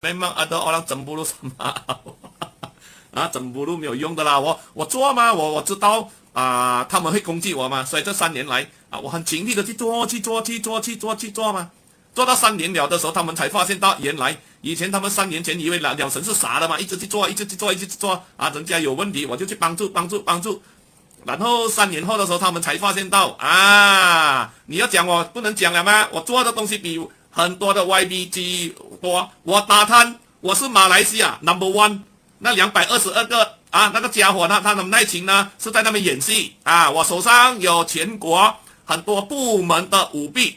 memang ada orang cemburu sama 啊，整不路没有用的啦。我做吗？我知道他们会攻击我嘛，所以这3年来我很勤力的去做嘛。做到3年了的时候，他们才发现到原来以前他们3年前以为鸟神是傻的嘛，一直去做人家有问题我就去帮助。然后3年后的时候，他们才发现到你要讲我不能讲了吗？我做的东西比很多的 YBG 多，我打贪，我是马来西亚 No.1。那222个那个家伙呢，他的耐情呢是在那边演戏我手上有全国很多部门的舞弊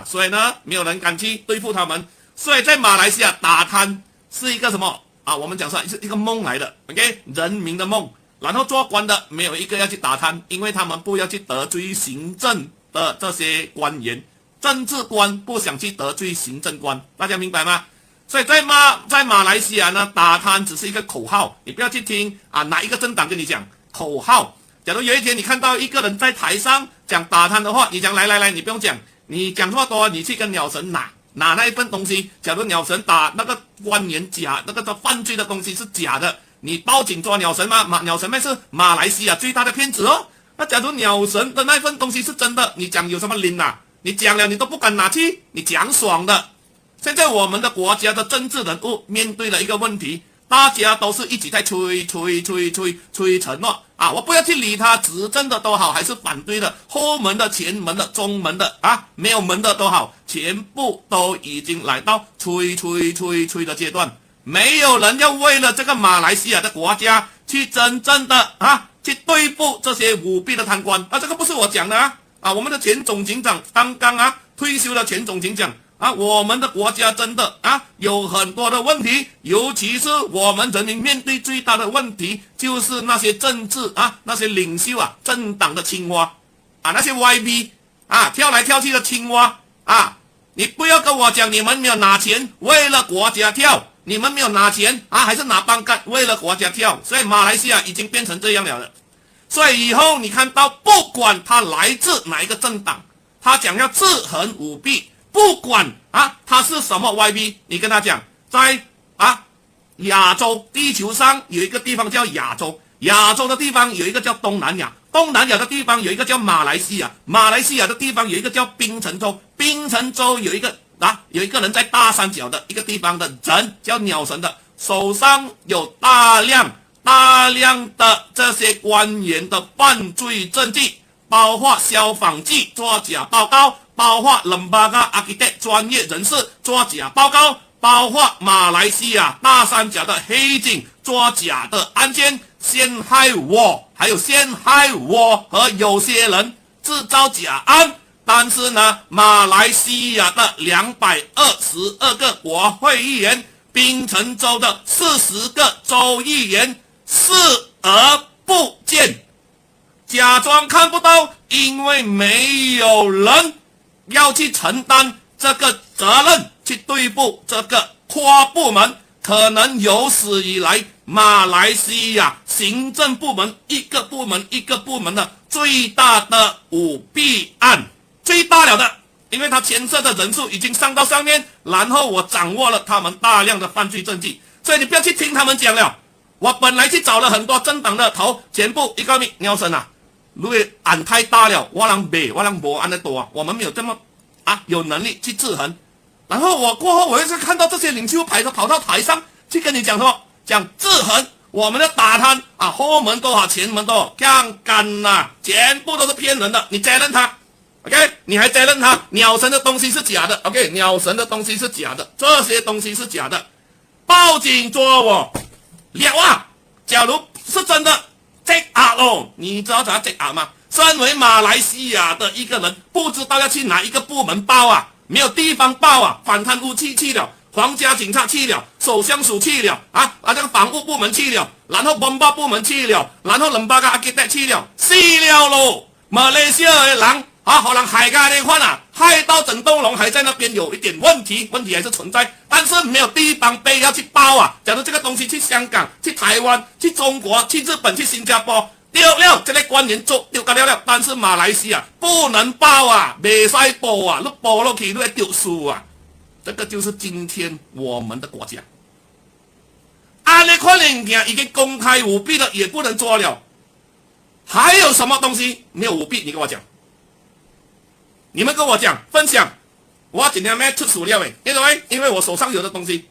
所以呢没有人敢去对付他们，所以在马来西亚打贪是一个什么我们讲说是一个梦来的 ，OK， 人民的梦。然后做官的没有一个要去打贪，因为他们不要去得罪行政的这些官员，政治官不想去得罪行政官，大家明白吗？所以在马来西亚呢，打贪只是一个口号，你不要去听哪一个政党跟你讲口号。假如有一天你看到一个人在台上讲打贪的话，你讲来，你不用讲，你讲话多，你去跟鸟神拿那一份东西。假如鸟神打那个官员假，那个犯罪的东西是假的，你报警抓鸟神吗？鸟神是马来西亚最大的骗子哦。那假如鸟神的那份东西是真的，你讲有什么拎你讲了你都不敢拿去，你讲爽的。现在我们的国家的政治人物面对了一个问题，大家都是一起在吹承诺我不要去理他，执政的都好还是反对的，后门的前门的中门的没有门的都好，全部都已经来到吹的阶段。没有人要为了这个马来西亚的国家去真正的去对付这些舞弊的贪官这个不是我讲的我们的前总警长刚刚退休的前总警长我们的国家真的有很多的问题，尤其是我们人民面对最大的问题就是那些政治那些领袖政党的青蛙那些 YB 跳来跳去的青蛙你不要跟我讲你们没有拿钱为了国家跳，你们没有拿钱还是拿班干为了国家跳，所以马来西亚已经变成这样了。所以以后你看到不管他来自哪一个政党，他讲要制衡舞弊，不管他是什么 YB， 你跟他讲在亚洲地球上有一个地方叫亚洲，亚洲的地方有一个叫东南亚，东南亚的地方有一个叫马来西亚，马来西亚的地方有一个叫槟城州，槟城州有一个人在大三角的一个地方的人叫鸟神的，手上有大量的这些官员的犯罪证据，包括消防局作假报告，包括lembaga architect 专业人士作假报告，包括马来西亚大三角的黑警作假的案件，陷害我，还有陷害我和有些人制造假案。但是呢，马来西亚的222个国会议员，槟城州的40个州议员视而不见，假装看不到，因为没有人要去承担这个责任，去对付这个跨部门可能有史以来马来西亚行政部门一个部门的最大的舞弊案，最大了的，因为他牵涉的人数已经上到上面，然后我掌握了他们大量的犯罪证据，所以你不要去听他们讲了。我本来去找了很多政党的头，全部一个鸟神如果案太大了，我人没案的多我们没有这么有能力去制衡。然后我过后我又是看到这些领袖跑到台上去跟你讲说，讲制衡我们的打贪后门都好前门都好，干干全部都是骗人的，你责任他 OK， 你还责任他鸟神的东西是假的 OK， 鸟神的东西是假的，这些东西是假的，报警捉我了假如是真的 take out 你知道怎样 take out 吗？身为马来西亚的一个人，不知道要去哪一个部门报没有地方报反贪污去了，皇家警察去了，首相署去了这个防务部门去了，然后文化部门去了，然后lembaga architect去了，死了咯。马来西亚的人可能害家的话害到整栋楼还在那边有一点问题还是存在，但是没有地方被要去报假如这个东西去香港、去台湾、去中国、去日本、去新加坡丢了，这类官员做丢干了，但是马来西亚不能报没使报你报下去你会丢输这个就是今天我们的国家干的款物件已经公开舞弊了，也不能抓了。还有什么东西没有舞弊？你跟我讲，你们跟我讲分享。我今天没出数料诶，因为我手上有的东西，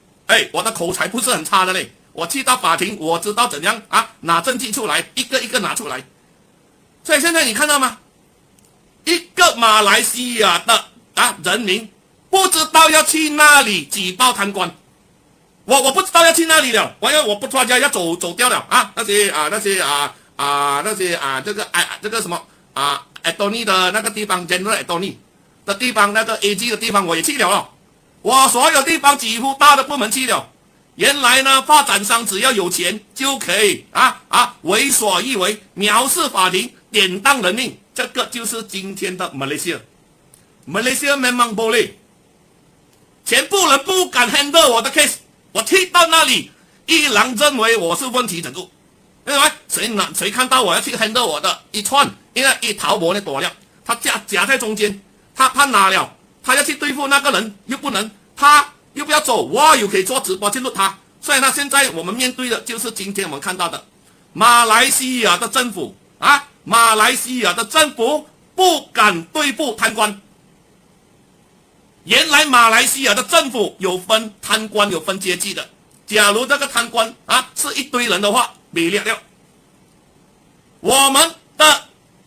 我的口才不是很差的嘞。我去到法庭，我知道怎样拿证据出来，一个一个拿出来。所以现在你看到吗？一个马来西亚的人民不知道要去哪里举报贪官，我不知道要去哪里了，因为我不专家要走掉了那些这个什么Attorney 的那个地方 General Attorney 的地方，那个 AG 的地方我也去了我所有地方几乎大的部门去了。原来呢，发展商只要有钱就可以为所欲为，藐视法庭，典当人命。这个就是今天的马来西亚。马来西亚 memang boleh， 全部人不敢 handle 我的 case， 我去到那里，依然认为我是问题整个。谁看到我要去 handle 我的一串，因为一逃模的多了，他夹在中间，他拿了，他要去对付那个人又不能，他又不要走，我又可以做直播去录他。所以呢，现在我们面对的就是今天我们看到的马来西亚的政府马来西亚的政府不敢对付贪官。原来马来西亚的政府有分贪官，有分阶级的。假如这个贪官是一堆人的话，没了。我们的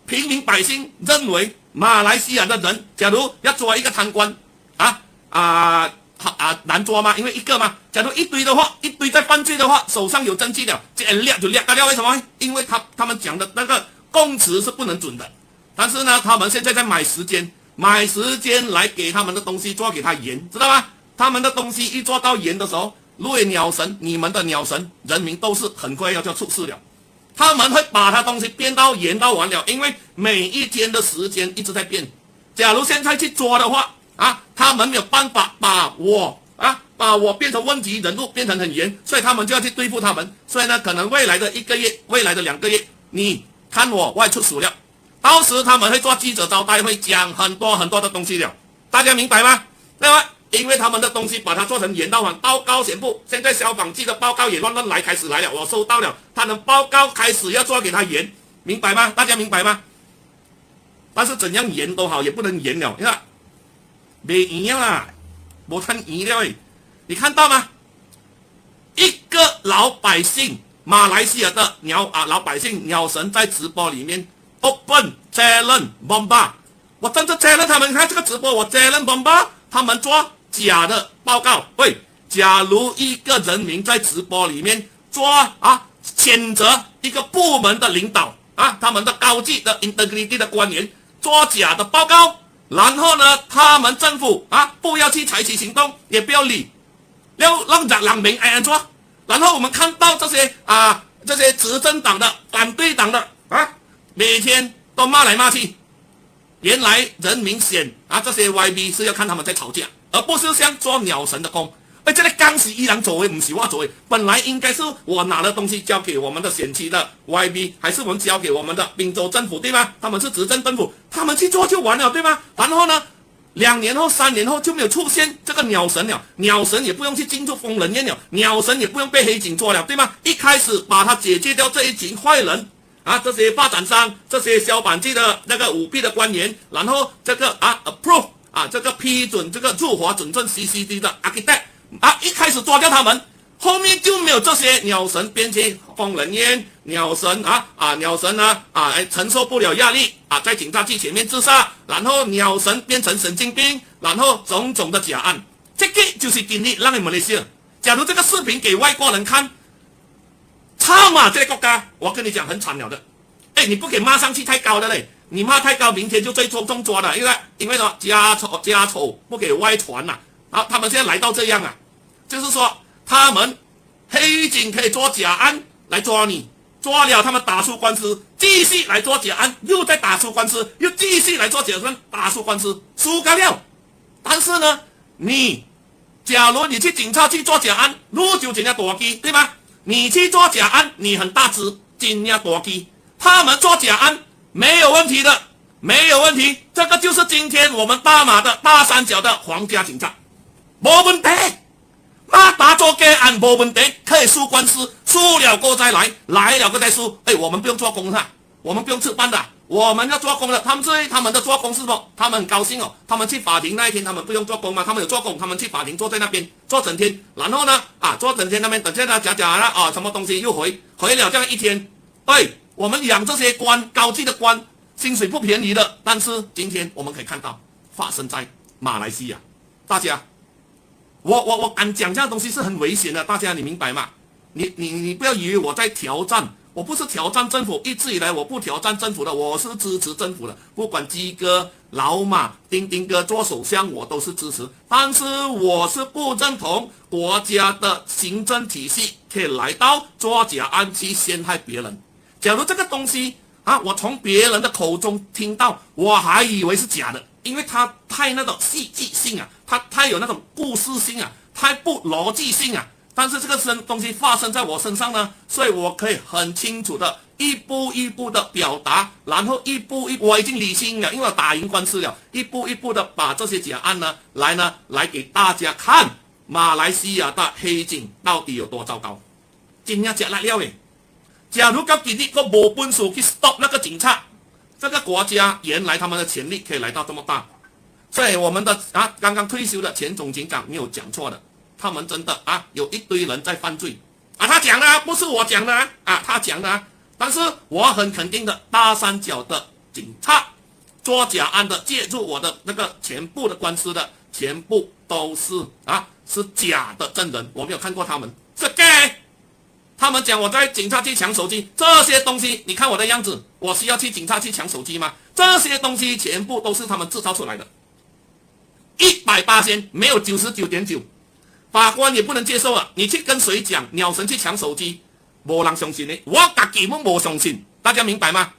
平民百姓认为马来西亚的人，假如要抓一个贪官难抓吗？因为一个嘛。假如一堆的话，一堆在犯罪的话，手上有证据了，这掠就掠掉。为什么？因为他们讲的那个供词是不能准的。但是呢，他们现在在买时间来给他们的东西做给他严，知道吗？他们的东西一做到严的时候，如果鸟神，你们的鸟神，人民都是很快要出事了。他们会把他东西变到严到完了，因为每一天的时间一直在变。假如现在去抓的话他们没有办法把我变成问题人物，变成很严，所以他们就要去对付他们。所以呢，可能未来的1个月，未来的2个月，你看我外出数了，到时他们会做记者招待会，讲很多很多的东西了，大家明白吗？对吧？因为他们的东西把它做成严到完，报告全部，现在消防局的报告也乱来，开始来了，我收到了，他的报告开始要做给他严，明白吗？大家明白吗？但是怎样严都好，也不能严了，你看没严啦，没看严了你看到吗？一个老百姓，马来西亚的老百姓鸟神在直播里面 open challenge bomba， 我真的 challenge他们，看这个直播我 challenge bomba， 他们做假的报告。假如一个人民在直播里面做谴责一个部门的领导他们的高级的 integrity 的官员做假的报告，然后呢，他们政府不要去采取行动，也不要理，要让人民安做。然后我们看到这些执政党的、反对党的每天都骂来骂去。原来人民选这些 YB 是要看他们在吵架，而不是像做鸟神的工。这个刚是依然作为，不是我作为。本来应该是我拿的东西交给我们的选区的 YB， 还是我们交给我们的滨州政府，对吗？他们是执政政府，他们去做就完了，对吗？然后呢，2年后、3年后就没有出现这个鸟神了，鸟神也不用去进入疯人院了，鸟神也不用被黑警抓了，对吗？一开始把他解决掉这一群坏人这些发展商、这些消防局的那个舞弊的官员，然后这个approve 这个批准这个入伙准证 CCD 的 architect。一开始抓掉他们，后面就没有这些鸟神变成疯人院，鸟神承受不了压力在警察局前面自杀，然后鸟神变成神经病，然后种种的假案。这个就是今天让你们来想，假如这个视频给外国人看，操嘛，这个国家我跟你讲很惨了的。你不给骂上去太高的嘞，你骂太高，明天就最重抓的，因为呢家丑不给外传他们现在来到这样就是说他们黑警可以做假案来抓你，抓了他们打出官司，继续来做假案，又再打出官司，又继续来做假案，打出官司，输干了。但是呢，假如你去警察去做假案，路就真正大机，对吗？你去做假案，你很大只，真正大机。他们做假案没有问题的，没有问题。这个就是今天我们大马的大三角的皇家警察。没问题，那打做个案没问题，可以输官司，输了过再来，来了过再输。哎，我们不用做工的，我们不用吃饭的，我们要做工的。他们至于他们的做工是什么？他们很高兴哦，他们去法庭那一天，他们不用做工嘛，他们有做工，他们去法庭坐在那边坐整天，然后呢坐整天那边等下他讲了什么东西又回了这样一天。对，我们养这些官，高级的官，薪水不便宜的，但是今天我们可以看到发生在马来西亚，大家。我敢讲这样的东西是很危险的，大家你明白吗？你不要以为我在挑战，我不是挑战政府，一直以来我不挑战政府的，我是支持政府的，不管鸡哥、老马、丁丁哥做首相，我都是支持。但是我是不认同国家的行政体系可以来到作假案去陷害别人。假如这个东西我从别人的口中听到，我还以为是假的，因为它太那种戏剧性啊，它太有那种故事性啊，太不逻辑性啊。但是这个东西发生在我身上呢，所以我可以很清楚的一步一步的表达，然后一步我已经理清了，因为我打赢官司了，一步一步的把这些假案来给大家看，马来西亚的黑警到底有多糟糕。真正吃辣了诶！假如到今日都没本事去 stop 那个警察，这个国家原来他们的潜力可以来到这么大。所以我们的刚刚退休的前总警长没有讲错的，他们真的有一堆人在犯罪他讲的不是我讲的他讲的但是我很肯定的，大三角的警察做假案的介入我的那个全部的官司的，全部都是是假的证人，我没有看过他们，是 gay。他们讲我在警察去抢手机，这些东西你看我的样子，我需要去警察去抢手机吗？这些东西全部都是他们制造出来的，100%没有99.9%。法官也不能接受啊！你去跟谁讲鸟神去抢手机，没人相信你，我自己都没相信，大家明白吗？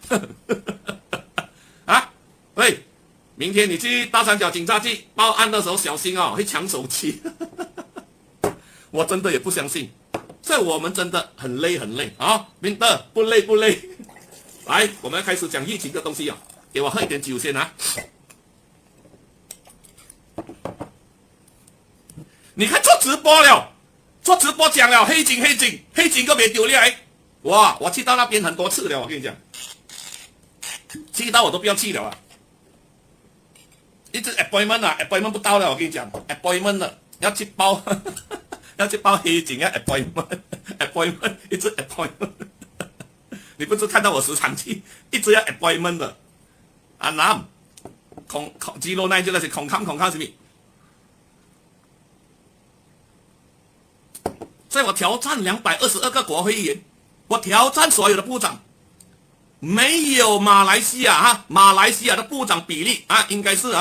喂，明天你去大三角警察局报案的时候小心会抢手机。我真的也不相信。所以我们真的很累明德不累来，我们要开始讲疫情的东西给我喝一点酒先你看做直播讲了黑警都没丢来，哇！我去到那边很多次了，我跟你讲，去到我都不要去了一直 appointment 不到了，我跟你讲 appointment 了要去包。要去报黑警appointment 一直 appointment 你不是看到我时常去一直要 appointment 的南基罗奈就那些空看什么，所以我挑战222个国会议员，我挑战所有的部长，没有马来西亚的部长比例应该是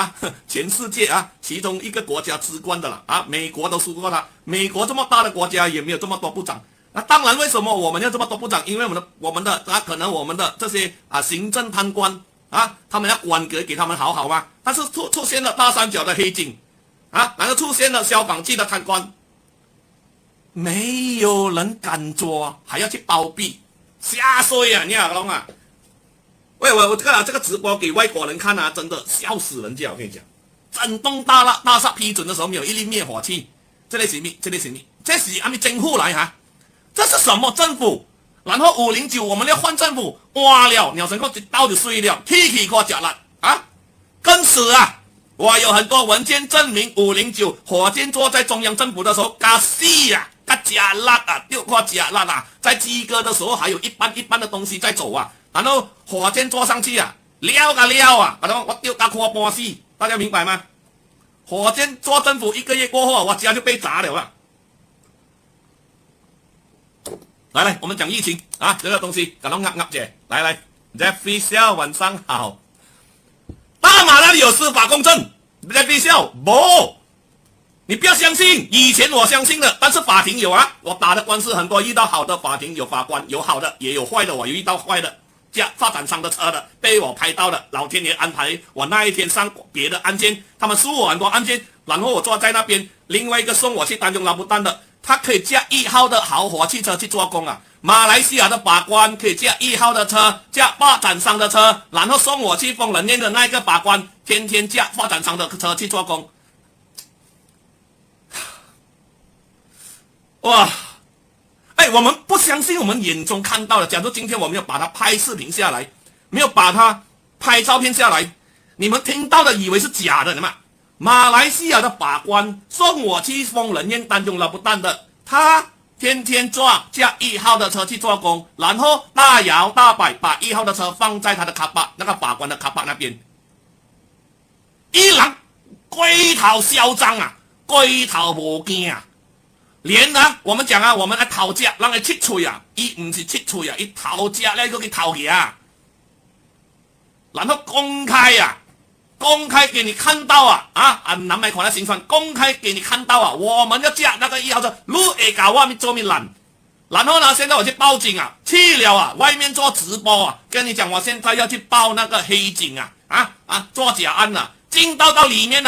全世界其中一个国家之冠的了美国都输过他，美国这么大的国家也没有这么多部长。那当然，为什么我们要这么多部长？因为我们的可能我们的这些行政贪官他们要管革给他们好嘛。但是出现了大三角的黑警然后出现了消防局的贪官，没有人敢抓，还要去包庇，瞎说你懂啊？喂，我这个直播给外国人看真的笑死人家！我跟你讲，整栋大厦批准的时候没有一粒灭火器，这类是政府来这是什么政府？然后509我们要换政府，哇了，鸟神哥一刀就碎了，气过假了更死我有很多文件证明509火箭坐在中央政府的时候加死加辣丢过加辣在鸡哥的时候还有一般的东西在走然后火箭坐上去撩然后我丢大颗波死，大家明白吗？火箭做政府1个月过后我家就被砸了来，我们讲疫情这个东西赶快姐来 Jeffrey 笑晚上好。大马那里有司法公正 Jeffrey 笑不，你不要相信，以前我相信的，但是法庭有我打的官司很多，遇到好的法庭有法官，有好的也有坏的，我有遇到坏的发展商的车的被我拍到的，老天爷安排我那一天上别的案件，他们输我很多案件，然后我坐在那边，另外一个送我去丹中拉布丹的，他可以驾1号的豪华汽车去做工马来西亚的法官可以驾1号的车，驾发展商的车，然后送我去疯人院的那个法官天天驾发展商的车去做工。哇！哎，我们不相信我们眼中看到的。假如今天我没有把它拍视频下来，没有把它拍照片下来，你们听到的以为是假的，嘛？马来西亚的法官送我去疯人院当中了，不但的，他天天驾1号的车去做工，然后大摇大摆把1号的车放在他的卡巴，那个法官的卡巴那边。伊人龟头嚣张啊，龟头无惊啊！连我们讲我们来讨价，让人切嘴啊，伊唔是切嘴啊，伊讨价那个去讨价，然后公开给你看到南美款的行船，公开给你看到我们要驾那个1号车，你会搞我们做咩烂？然后呢，现在我去报警去了外面做直播跟你讲，我现在要去报那个黑警做假案进到里面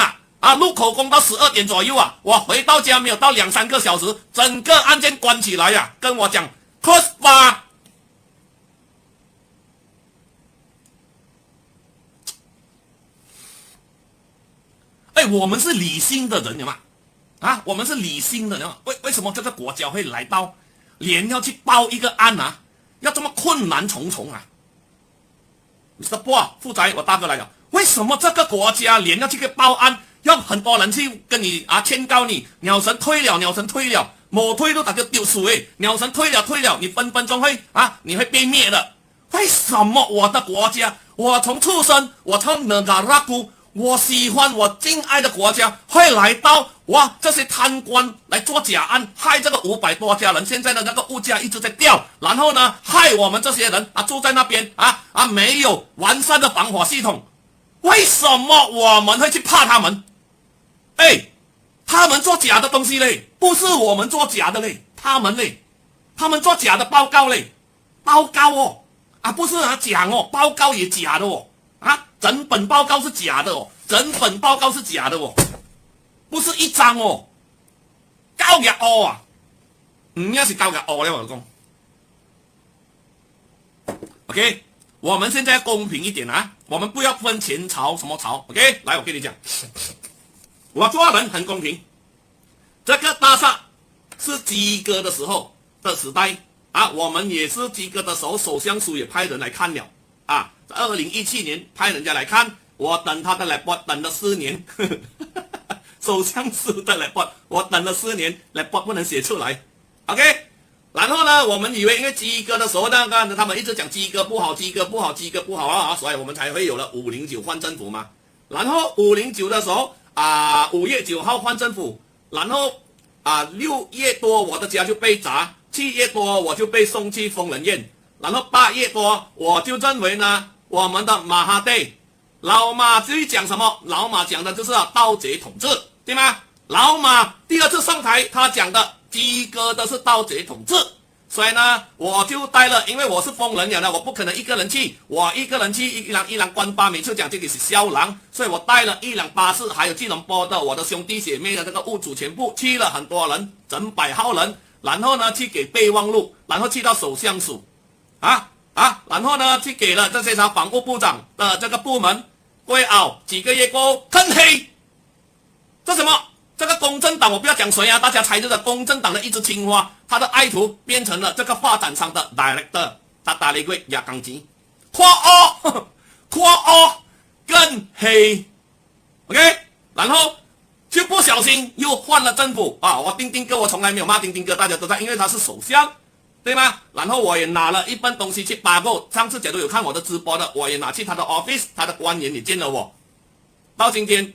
录口供到12点左右我回到家没有到2-3个小时，整个案件关起来跟我讲 close 吧。哎，我们是理性的人，有吗？我们是理性的人，为什么这个国家会来到连要去报一个案要这么困难重重？Mr. 波负责我大哥来了，为什么这个国家连要去个报案，要很多人去跟你劝告你，鸟神退了，某退都打就丢水，鸟神退了，你分分钟会你会被灭的。为什么我的国家，我从出生，我从Negaraku，我喜欢我敬爱的国家，会来到这些贪官来做假案，害这个500多家人，现在的那个物价一直在掉，然后呢，害我们这些人住在那边没有完善的防火系统。为什么我们会去怕他们？他们做假的东西嘞，不是我们做假的嘞，他们做假的报告嘞，报告不是讲报告也假的整本报告是假的不是一张交日唔一是交日了我讲 OK， 我们现在公平一点我们不要分前朝什么朝 OK， 来我跟你讲，我做人很公平，这个大厦是鸡哥的时候的时代我们也是鸡哥的时候，首相署也派人来看了2017年派人家来看，我等他的 report 等了4年首相署的 report 我等了4年 report 不能写出来 OK， 然后呢，我们以为因为鸡哥的时候他们一直讲鸡哥不好所以我们才会有了509换政府嘛。然后509的时候5月9号换政府，然后6月多我的家就被砸，7月多我就被送去疯人院，然后8月多我就认为呢，我们的马哈蒂老马至于讲什么，老马讲的就是盗贼统治，对吗？老马第2次上台，他讲的鸡哥的是盗贼统治，所以呢，我就带了，因为我是疯人了，我不可能一个人去，我一个人去一辆关巴，每次讲这个是肖郎，所以我带了1辆巴士，还有吉隆坡的我的兄弟姐妹的这个屋主全部去了，很多人，整百号人，然后呢去给备忘录，然后去到首相署，然后呢去给了这些防务部长的这个部门，归几个月过后吞黑，这什么？这个公正党我不要讲谁大家猜这个公正党的一枝青蛙，他的爱徒变成了这个发展商的 director， 他打了一个亚钢筋，夸更黑 ，OK， 然后就不小心又换了政府我丁丁哥我从来没有骂丁丁哥，大家都在，因为他是首相，对吗？然后我也拿了一份东西去扒购，上次假如有看我的直播的，我也拿去他的 office， 他的官员也见了我，到今天。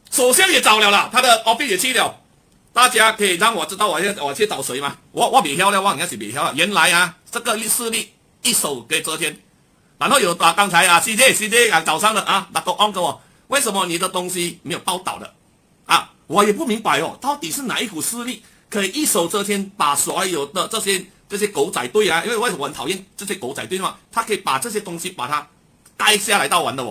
首相也找了他的 office 也去了，大家可以让我知道我去找谁吗？我别晓了，我应该是别晓了。原来这个势力一手给遮天，然后有刚才CJ 早上的那个 on 跟我，为什么你的东西没有报道的我也不明白到底是哪一股势力可以一手遮天，把所有的这些狗仔队因为我很讨厌这些狗仔队嘛，他可以把这些东西把它带下来到完的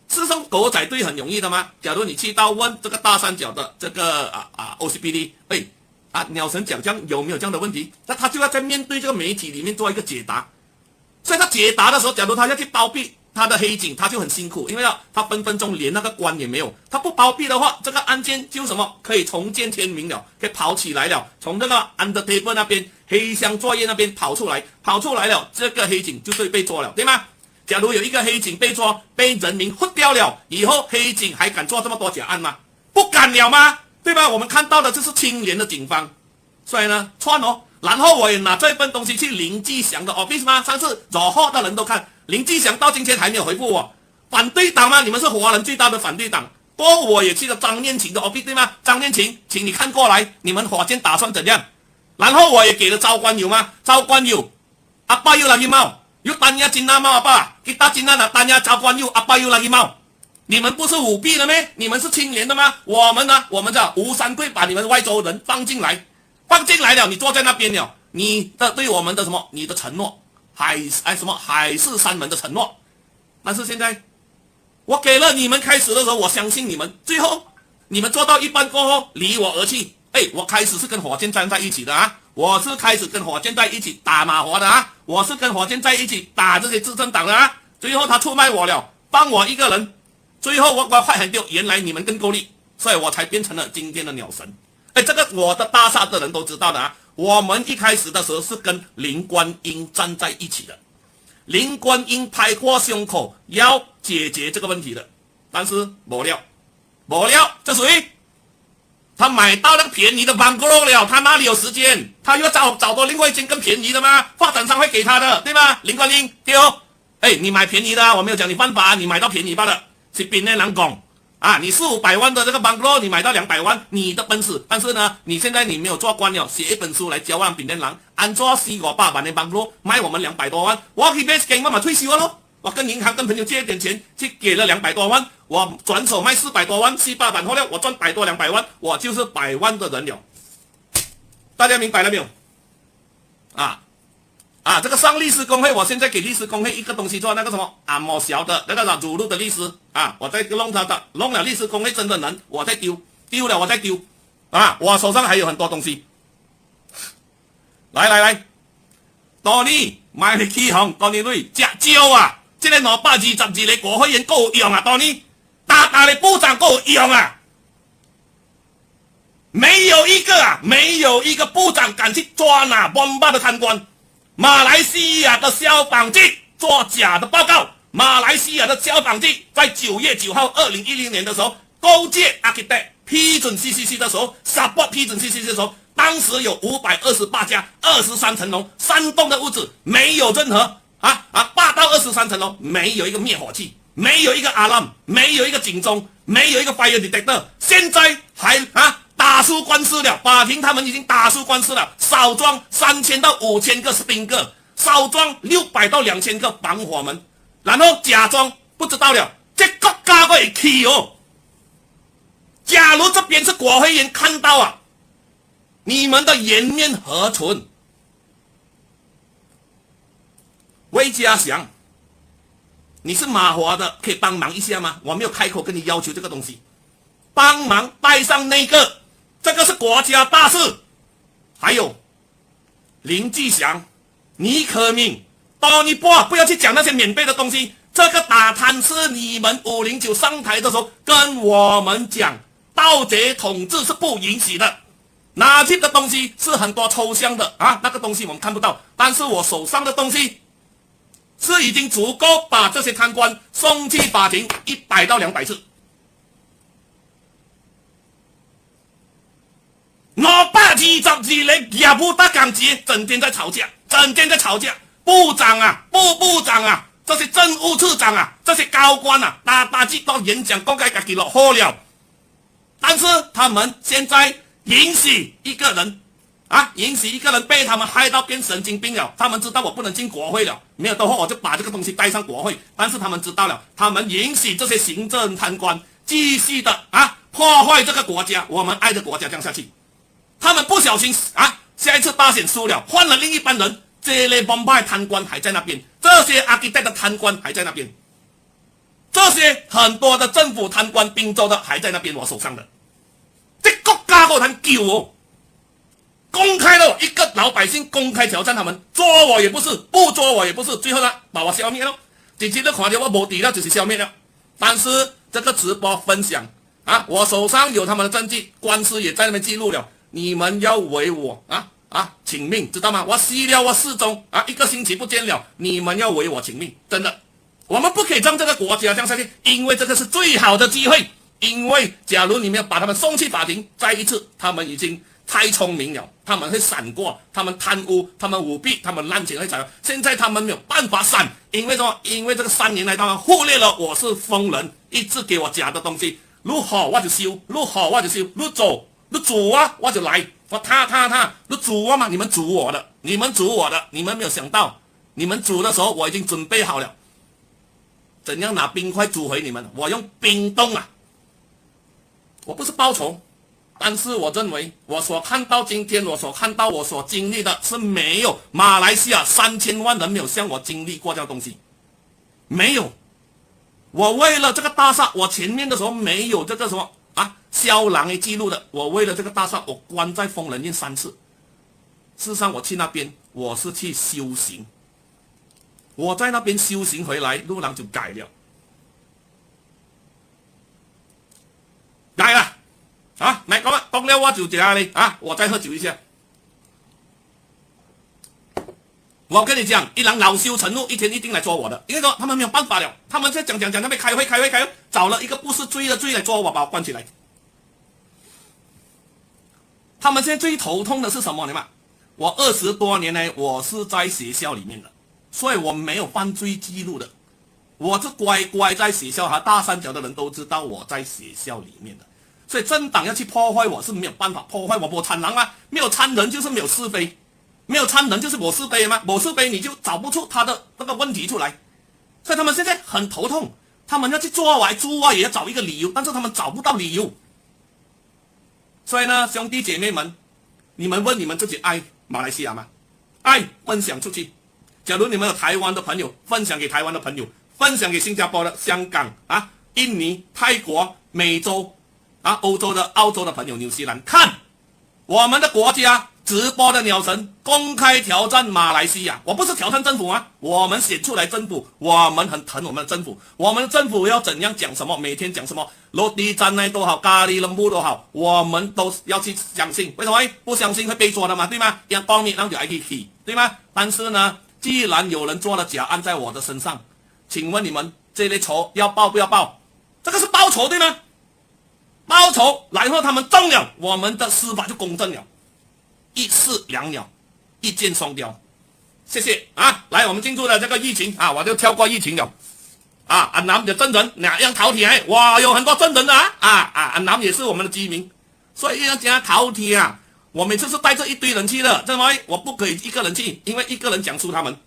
事实上狗仔队很容易的吗？假如你去到问这个大三角的这个OCPD， 鸟神讲这样有没有这样的问题？那他就要在面对这个媒体里面做一个解答，所以他解答的时候，假如他要去包庇他的黑警他就很辛苦，因为他分分钟连那个官也没有，他不包庇的话，这个案件就什么可以重见天明了，可以跑起来了，从这个 under table 那边黑箱作业那边跑出来了，这个黑警就会被抓了，对吗？假如有一个黑警被抓，被人民混掉了，以后黑警还敢做这么多假案吗？不敢了吗？对吧？我们看到的就是清廉的警方，所以呢，串哦。然后我也拿这份东西去林继祥的 office 吗？上次惹祸的人都看，林继祥到今天还没有回复我。反对党吗？你们是华人最大的反对党。过我也去了张念群的 office 对吗？张念群，请你看过来，你们火箭打算怎样？然后我也给了赵冠友吗？赵冠友，阿爸又lagi mau，又tanya Cina mau apa？kita Cina nak tanya赵冠友，阿爸又lagi mau。你们不是舞弊了咩？你们是清廉的吗？我们呢？我们叫吴三桂把你们外州人放进来了，你坐在那边了，你的对我们的什么？你的承诺，海誓山盟的承诺。但是现在，我给了你们开始的时候，我相信你们，最后你们做到一半过后离我而去。我开始是跟火箭站在一起的啊，我是开始跟火箭在一起打马华的啊，我是跟火箭在一起打这些执政党的啊。最后他出卖我了，帮我一个人。最后我快很丢，原来你们更够力，所以我才变成了今天的鸟神。这个我的大厦的人都知道的啊。我们一开始的时候是跟林冠英站在一起的，林冠英拍过胸口要解决这个问题的，但是没料，这属于他买到那个便宜的 bungalow 了，他哪里有时间？他又找到另外一间更便宜的吗？发展商会给他的，对吗？林冠英对哦，你买便宜的，我没有讲你犯法，你买到便宜罢了。是边的人讲啊，你400-500万的这个 bungalow 你买到200万，你的本事。但是呢，你现在你没有做官了，写一本书来教让边的人按照400-500万的 bungalow 卖我们200多万，我可以 base 给妈妈退休了咯。我跟银行跟朋友借一点钱，去给了200多万，我转手卖400多万，700万后了，我赚100多200万，我就是100万的人了。大家明白了没有？这个上律师公会，我现在给律师公会一个东西做，那个什么某小的那个乳鹿的律师我在弄他的，弄了律师公会真的人，我再丢了，我再丢我手上还有很多东西。来，多尼买你起行，多尼瑞吃蕉啊！这个222个国会议员够用啊，多尼大的部长够用啊！没有一个部长敢去抓那bomb的贪官。马来西亚的消防局做假的报告，马来西亚的消防局在9月9号2010年的时候，勾结 architect 批准 CCC 的时候 ，support 批准 CCC 的时候，当时有528家23层楼3栋的屋子，没有任何8到23层楼没有一个灭火器，没有一个 alarm， 没有一个警钟，没有一个 fire detector， 现在还打输官司了，法庭他们已经打输官司了，少装3000到5000个 stinger， 少装600到2000个防火门，然后假装不知道了，这国家会气哦。假如这边是国会议员看到你们的颜面何存？魏家祥，你是马华的，可以帮忙一下吗？我没有开口跟你要求这个东西，帮忙带上那个。这个是国家大事。还有林继祥、倪可敏、多尼波，不要去讲那些免费的东西。这个打贪是你们509上台的时候跟我们讲，盗贼统治是不允许的。拿去的东西是很多抽象的那个东西我们看不到，但是我手上的东西是已经足够把这些贪官送去法庭100到200次。222个也不大港节，整天在吵架。部长部长这些政务次长这些高官大几到演讲公开自己落后了，但是他们现在允许一个人被他们害到变神经病了。他们知道我不能进国会了，没有的话我就把这个东西带上国会。但是他们知道了，他们允许这些行政贪官继续的破坏这个国家，我们爱的国家这样下去。他们不小心下一次大选输了，换了另一班人，这类帮派贪官还在那边，这些 architect 的贪官还在那边，这些很多的政府贪官并州的还在那边，我手上的。这国家我很救哦，公开了一个老百姓公开挑战他们，捉我也不是，不捉我也不是，最后呢把我消灭了。直接都看到我无底了，就是消灭了。但是这个直播分享啊，我手上有他们的证据，官司也在那边记录了。你们要为我请命，知道吗？我死了，我失踪啊，1个星期不见了，你们要为我请命，真的。我们不可以让这个国家这样下去，因为这个是最好的机会。因为假如你们要把他们送去法庭，再一次，他们已经太聪明了，他们会闪过，他们贪污，他们舞弊，他们滥情会采用。现在他们没有办法闪，因为什么？因为这个3年来他们忽略了我是疯人，一直给我假的东西。你好我就收，你好我就收，你做你做啊我就来，我他，你做啊嘛，你们煮我的，你们没有想到，你们煮的时候我已经准备好了，怎样拿冰块煮回你们？我用冰冻啊，我不是报仇。但是我认为，我所看到今天，我所经历的是没有马来西亚3000万人没有像我经历过这样东西，没有。我为了这个大厦，我前面的时候没有这个什么肖郎的记录的。我为了这个大厦，我关在疯人院3次。事实上，我去那边，我是去修行。我在那边修行回来，路郎就改了，改了。来讲了我就这样嘞我再喝酒一下。我跟你讲，一人恼羞成怒，一天一定来捉我的，因为说他们没有办法了，他们在讲那边开会，找了一个不是罪的罪来捉我，把我关起来。他们现在最头痛的是什么？你们，我20多年来我是在学校里面的，所以我没有犯罪记录的，我是乖乖在学校，大三角的人都知道我在学校里面的。所以政党要去破坏我是没有办法破坏我参人啊，没有参人就是没有是非，没有参人就是我是非吗？我是非你就找不出他的那个问题出来，所以他们现在很头痛，他们要去做也要找一个理由，但是他们找不到理由。所以呢，兄弟姐妹们，你们问你们自己爱马来西亚吗？爱分享出去。假如你们有台湾的朋友，分享给台湾的朋友，分享给新加坡的、香港印尼、泰国、美洲。欧洲的、澳洲的朋友，纽西兰，看我们的国家直播的鸟神公开挑战马来西亚。我不是挑战政府啊，我们选出来政府，我们很疼我们的政府，我们的政府要怎样讲什么，每天讲什么，落地站内都好，咖喱冷布都好，我们都要去相信。为什么？不相信会被捉的嘛，对吗？让光明让就 ITT 对吗？但是呢，既然有人做了假案在我的身上，请问你们这类仇要报不要报？这个是报仇对吗？报仇，然后他们中了，我们的司法就公正了，一石两鸟，一箭双雕。谢谢来，我们进入了这个疫情我就跳过疫情了安南的真人哪样讨铁哇，有很多真人的安南也是我们的居民，所以要讲讨铁我每次是带着一堆人去的，认为我不可以一个人去，因为一个人讲出他们。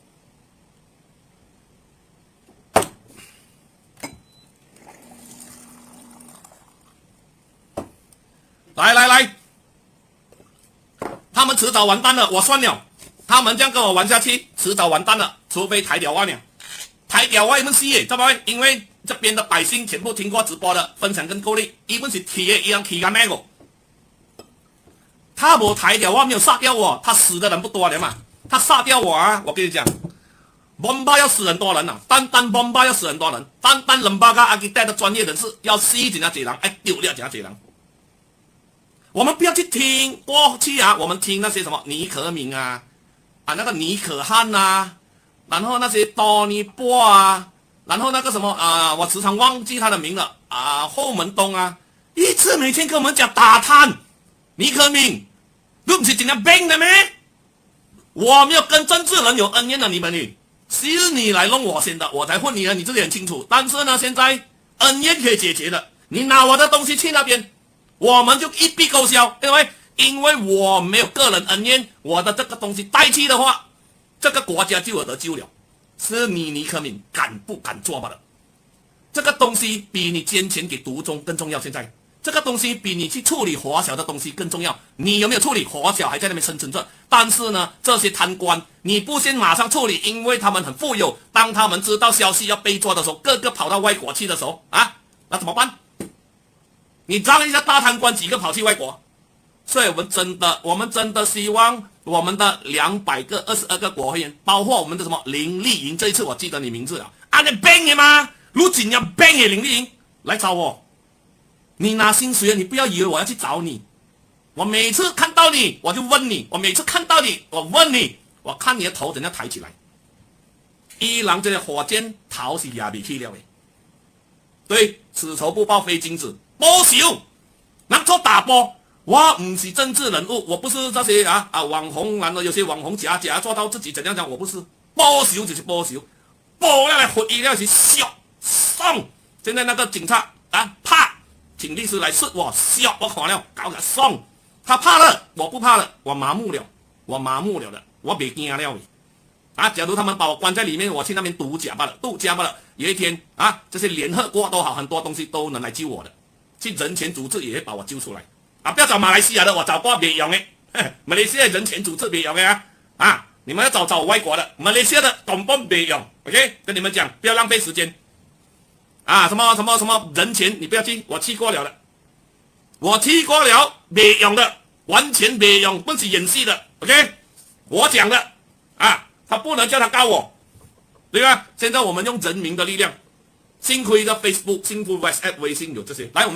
来，他们迟早完蛋了，我算了，他们这样跟我玩下去，迟早完蛋了，除非抬屌了，抬屌我们事，知道吗？因为这边的百姓全部听过直播的分享跟鼓励，一般是铁一样铁干那个，他没抬屌我，没有杀掉我，他死的人不多了嘛，他杀掉我我跟你讲bomb巴要死很多人单bomb巴要死很多人，单人巴个阿基带的专业人士要死几人，丢了几人。我们不要去听过去我们听那些什么尼可敏那个尼可汉然后那些多尼波然后那个什么我时常忘记他的名了后门东一直每天跟我们讲打贪尼可敏，你不是今天病的咩？我没有跟政治人有恩怨的，你们是你来弄我先的，我才混你你自己很清楚。但是呢，现在恩怨可以解决的，你拿我的东西去那边。我们就一笔勾销，因为我没有个人恩怨，我的这个东西带去的话，这个国家就有得救了。是你尼可敏敢不敢做罢了？这个东西比你捐钱给毒中更重要。现在这个东西比你去处理华小的东西更重要。你有没有处理华小还在那边生存着？但是呢，这些贪官你不先马上处理，因为他们很富有，当他们知道消息要被抓的时候，个个跑到外国去的时候那怎么办？你让一下大贪官几个跑去外国，所以我们真的希望我们的222个国会员，包括我们的什么林丽莹，这一次我记得你名字了，看见 bang 的吗？如今要 bang 的林丽莹来找我，你拿薪水了，你不要以为我要去找你。我每次看到你，我就问你；我每次看到你，我问你，我看你的头怎样抬起来。伊朗这个火箭头是压不起了的。对，此仇不报非君子。波小，人做打波，我不是政治人物，我不是这些网红，然后有些网红假做到自己怎样讲，我不是。波小就是波小，波了来回忆了是笑送。现在那个警察怕，请律师来试我笑，我看了搞个送。他怕了，我不怕了，我麻木了，我别惊了。假如他们把我关在里面，我去那边度假罢了。有一天这些联合国都好，很多东西都能来救我的，去人权组织也会把我救出来。不要找马来西亚的，我找过没用的，马来西亚人权组织没用的你们要找外国的，马来西亚的根本没用。OK， 跟你们讲，不要浪费时间。什么人权，你不要去，我去过了没用的，完全没用，不是演戏的。OK， 我讲的他不能叫他告我，对吧？现在我们用人民的力量，幸亏的 Facebook， 幸亏 WhatsApp、微信有这些，来我们。